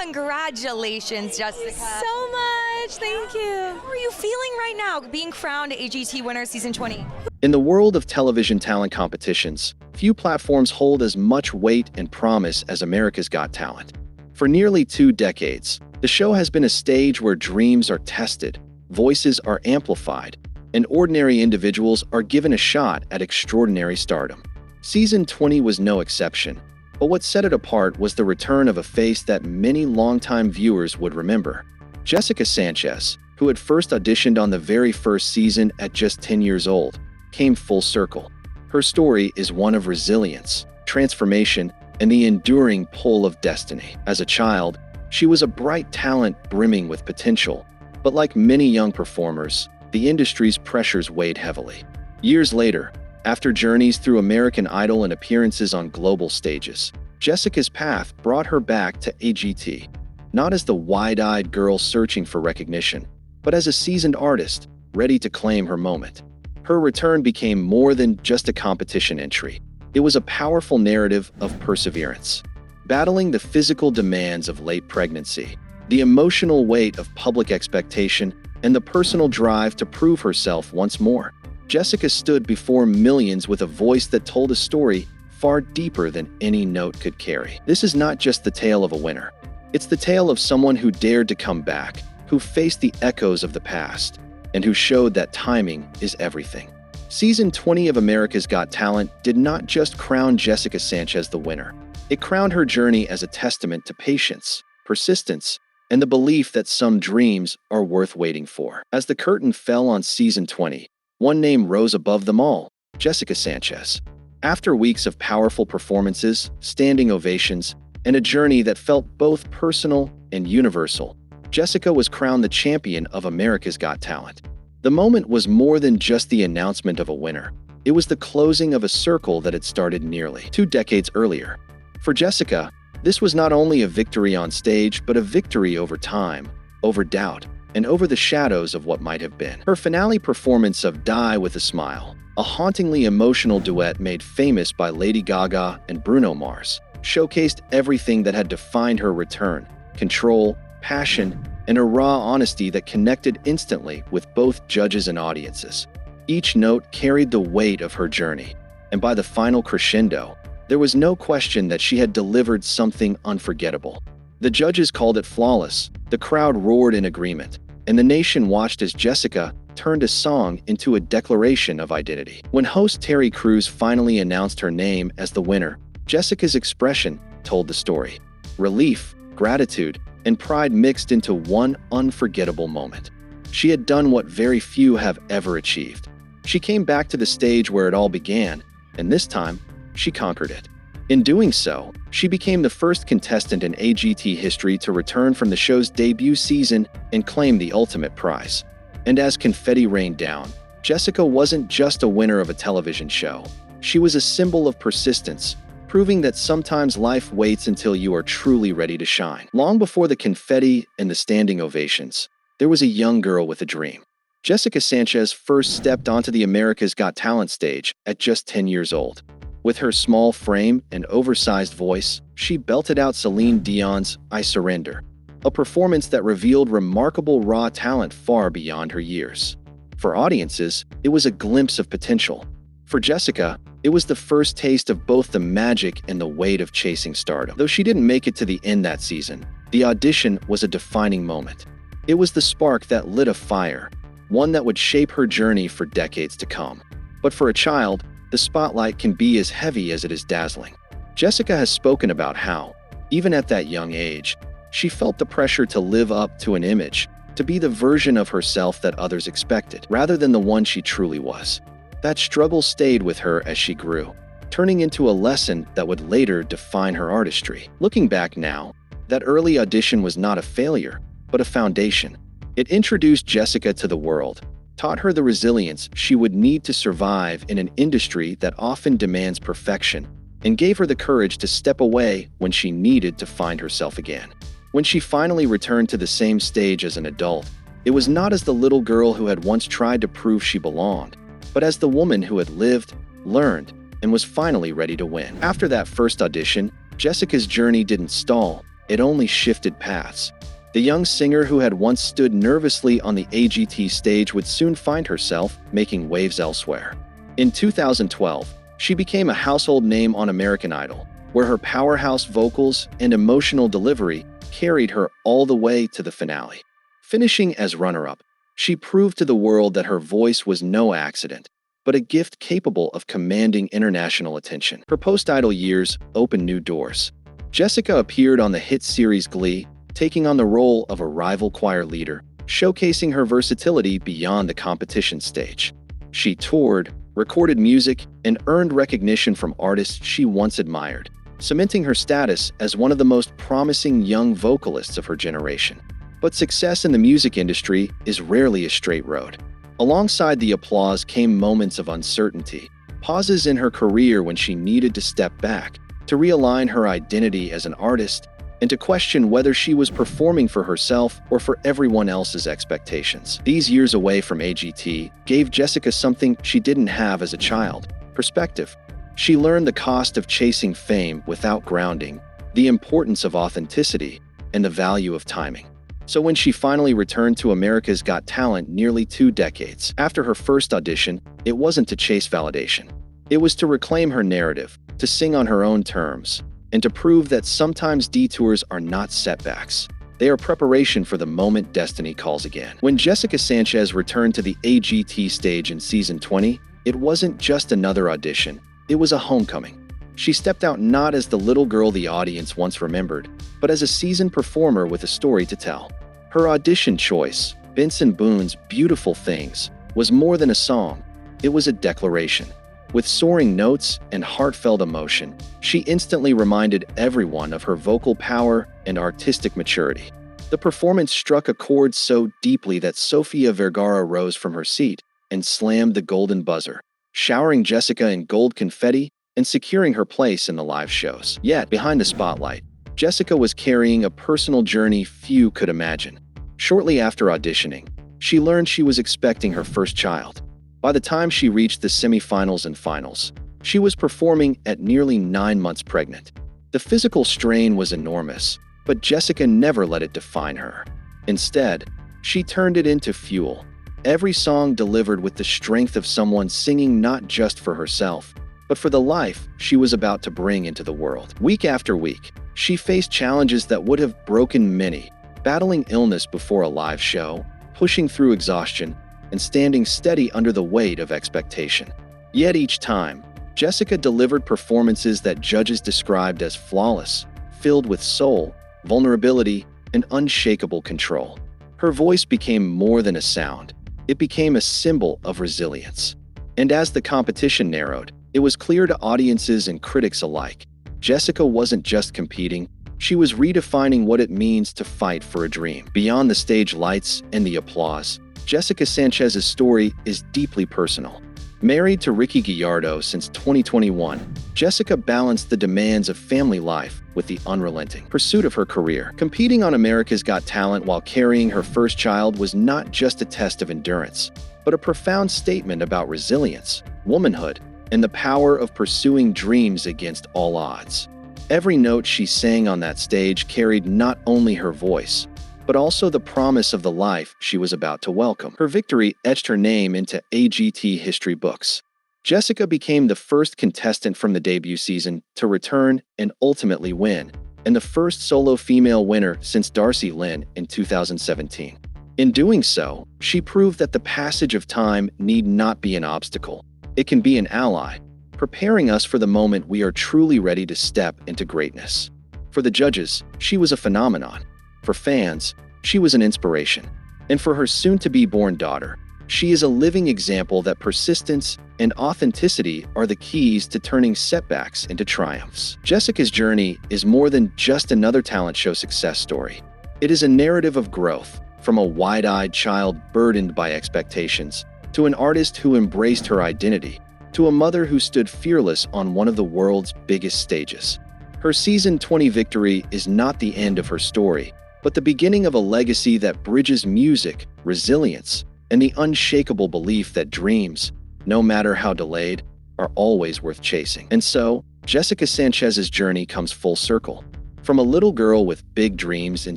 Congratulations, Jessica. So much, thank you. How are you feeling right now being crowned AGT winner season 20? In the world of television talent competitions, few platforms hold as much weight and promise as America's Got Talent. For nearly 2 decades, the show has been a stage where dreams are tested, voices are amplified, and ordinary individuals are given a shot at extraordinary stardom. Season 20 was no exception, but what set it apart was the return of a face that many longtime viewers would remember. Jessica Sanchez, who had first auditioned on the very first season at just 10 years old, came full circle. Her story is one of resilience, transformation, and the enduring pull of destiny. As a child, she was a bright talent brimming with potential, but like many young performers, the industry's pressures weighed heavily. Years later, after journeys through American Idol and appearances on global stages, Jessica's path brought her back to AGT, not as the wide-eyed girl searching for recognition, but as a seasoned artist ready to claim her moment. Her return became more than just a competition entry. It was a powerful narrative of perseverance. Battling the physical demands of late pregnancy, the emotional weight of public expectation, and the personal drive to prove herself once more, Jessica stood before millions with a voice that told a story far deeper than any note could carry. This is not just the tale of a winner. It's the tale of someone who dared to come back, who faced the echoes of the past, and who showed that timing is everything. Season 20 of America's Got Talent did not just crown Jessica Sanchez the winner. It crowned her journey as a testament to patience, persistence, and the belief that some dreams are worth waiting for. As the curtain fell on Season 20, one name rose above them all: Jessica Sanchez. After weeks of powerful performances, standing ovations, and a journey that felt both personal and universal, Jessica was crowned the champion of America's Got Talent. The moment was more than just the announcement of a winner. It was the closing of a circle that had started nearly 2 decades earlier. For Jessica, this was not only a victory on stage, but a victory over time, over doubt, and over the shadows of what might have been. Her finale performance of Die With a Smile, a hauntingly emotional duet made famous by Lady Gaga and Bruno Mars, showcased everything that had defined her return: control, passion, and a raw honesty that connected instantly with both judges and audiences. Each note carried the weight of her journey, and by the final crescendo, there was no question that she had delivered something unforgettable. The judges called it flawless, the crowd roared in agreement, and the nation watched as Jessica turned a song into a declaration of identity. When host Terry Crews finally announced her name as the winner, Jessica's expression told the story. Relief, gratitude, and pride mixed into one unforgettable moment. She had done what very few have ever achieved. She came back to the stage where it all began, and this time, she conquered it. In doing so, she became the first contestant in AGT history to return from the show's debut season and claim the ultimate prize. And as confetti rained down, Jessica wasn't just a winner of a television show. She was a symbol of persistence, proving that sometimes life waits until you are truly ready to shine. Long before the confetti and the standing ovations, there was a young girl with a dream. Jessica Sanchez first stepped onto the America's Got Talent stage at just 10 years old. With her small frame and oversized voice, she belted out Celine Dion's I Surrender, a performance that revealed remarkable raw talent far beyond her years. For audiences, it was a glimpse of potential. For Jessica, it was the first taste of both the magic and the weight of chasing stardom. Though she didn't make it to the end that season, the audition was a defining moment. It was the spark that lit a fire, one that would shape her journey for decades to come. But for a child, the spotlight can be as heavy as it is dazzling. Jessica has spoken about how, even at that young age, she felt the pressure to live up to an image, to be the version of herself that others expected, rather than the one she truly was. That struggle stayed with her as she grew, turning into a lesson that would later define her artistry. Looking back now, that early audition was not a failure, but a foundation. It introduced Jessica to the world, taught her the resilience she would need to survive in an industry that often demands perfection, and gave her the courage to step away when she needed to find herself again. When she finally returned to the same stage as an adult, it was not as the little girl who had once tried to prove she belonged, but as the woman who had lived, learned, and was finally ready to win. After that first audition, Jessica's journey didn't stall, it only shifted paths. The young singer who had once stood nervously on the AGT stage would soon find herself making waves elsewhere. In 2012, she became a household name on American Idol, where her powerhouse vocals and emotional delivery carried her all the way to the finale. Finishing as runner-up, she proved to the world that her voice was no accident, but a gift capable of commanding international attention. Her post-Idol years opened new doors. Jessica appeared on the hit series Glee, taking on the role of a rival choir leader, showcasing her versatility beyond the competition stage. She toured, recorded music, and earned recognition from artists she once admired, cementing her status as one of the most promising young vocalists of her generation. But success in the music industry is rarely a straight road. Alongside the applause came moments of uncertainty, pauses in her career when she needed to step back, to realign her identity as an artist, and to question whether she was performing for herself or for everyone else's expectations. These years away from AGT gave Jessica something she didn't have as a child: perspective. She learned the cost of chasing fame without grounding, the importance of authenticity, and the value of timing. So when she finally returned to America's Got Talent nearly 2 decades after her first audition, it wasn't to chase validation. It was to reclaim her narrative, to sing on her own terms, and to prove that sometimes detours are not setbacks. They are preparation for the moment destiny calls again. When Jessica Sanchez returned to the AGT stage in season 20, it wasn't just another audition, it was a homecoming. She stepped out not as the little girl the audience once remembered, but as a seasoned performer with a story to tell. Her audition choice, Benson Boone's Beautiful Things, was more than a song, it was a declaration. With soaring notes and heartfelt emotion, she instantly reminded everyone of her vocal power and artistic maturity. The performance struck a chord so deeply that Sofia Vergara rose from her seat and slammed the golden buzzer, showering Jessica in gold confetti and securing her place in the live shows. Yet, behind the spotlight, Jessica was carrying a personal journey few could imagine. Shortly after auditioning, she learned she was expecting her first child. By the time she reached the semifinals and finals, she was performing at nearly 9 months pregnant. The physical strain was enormous, but Jessica never let it define her. Instead, she turned it into fuel. Every song delivered with the strength of someone singing not just for herself, but for the life she was about to bring into the world. Week after week, she faced challenges that would have broken many, battling illness before a live show, pushing through exhaustion, and standing steady under the weight of expectation. Yet each time, Jessica delivered performances that judges described as flawless, filled with soul, vulnerability, and unshakable control. Her voice became more than a sound. It became a symbol of resilience. And as the competition narrowed, it was clear to audiences and critics alike, Jessica wasn't just competing, she was redefining what it means to fight for a dream. Beyond the stage lights and the applause, Jessica Sanchez's story is deeply personal. Married to Ricky Gallardo since 2021, Jessica balanced the demands of family life with the unrelenting pursuit of her career. Competing on America's Got Talent while carrying her first child was not just a test of endurance, but a profound statement about resilience, womanhood, and the power of pursuing dreams against all odds. Every note she sang on that stage carried not only her voice, but also the promise of the life she was about to welcome. Her victory etched her name into AGT history books. Jessica became the first contestant from the debut season to return and ultimately win, and the first solo female winner since Darcy Lynn in 2017. In doing so, she proved that the passage of time need not be an obstacle. It can be an ally, preparing us for the moment we are truly ready to step into greatness. For the judges, she was a phenomenon. For fans, she was an inspiration. And for her soon-to-be-born daughter, she is a living example that persistence and authenticity are the keys to turning setbacks into triumphs. Jessica's journey is more than just another talent show success story. It is a narrative of growth, from a wide-eyed child burdened by expectations, to an artist who embraced her identity, to a mother who stood fearless on one of the world's biggest stages. Her season 20 victory is not the end of her story, but the beginning of a legacy that bridges music, resilience, and the unshakable belief that dreams, no matter how delayed, are always worth chasing. And so, Jessica Sanchez's journey comes full circle. From a little girl with big dreams in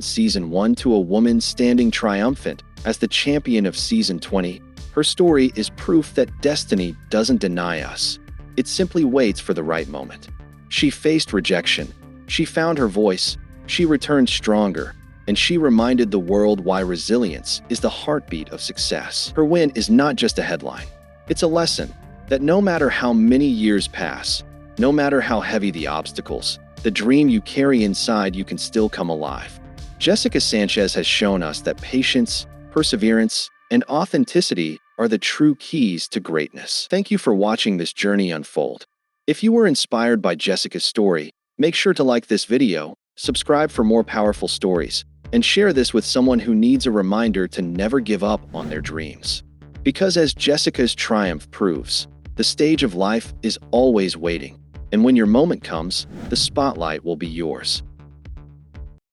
Season 1 to a woman standing triumphant as the champion of Season 20, her story is proof that destiny doesn't deny us. It simply waits for the right moment. She faced rejection. She found her voice. She returned stronger. And she reminded the world why resilience is the heartbeat of success. Her win is not just a headline. It's a lesson that no matter how many years pass, no matter how heavy the obstacles, the dream you carry inside you can still come alive. Jessica Sanchez has shown us that patience, perseverance, and authenticity are the true keys to greatness. Thank you for watching this journey unfold. If you were inspired by Jessica's story, make sure to like this video, subscribe for more powerful stories, and share this with someone who needs a reminder to never give up on their dreams. Because as Jessica's triumph proves, the stage of life is always waiting, and when your moment comes, the spotlight will be yours.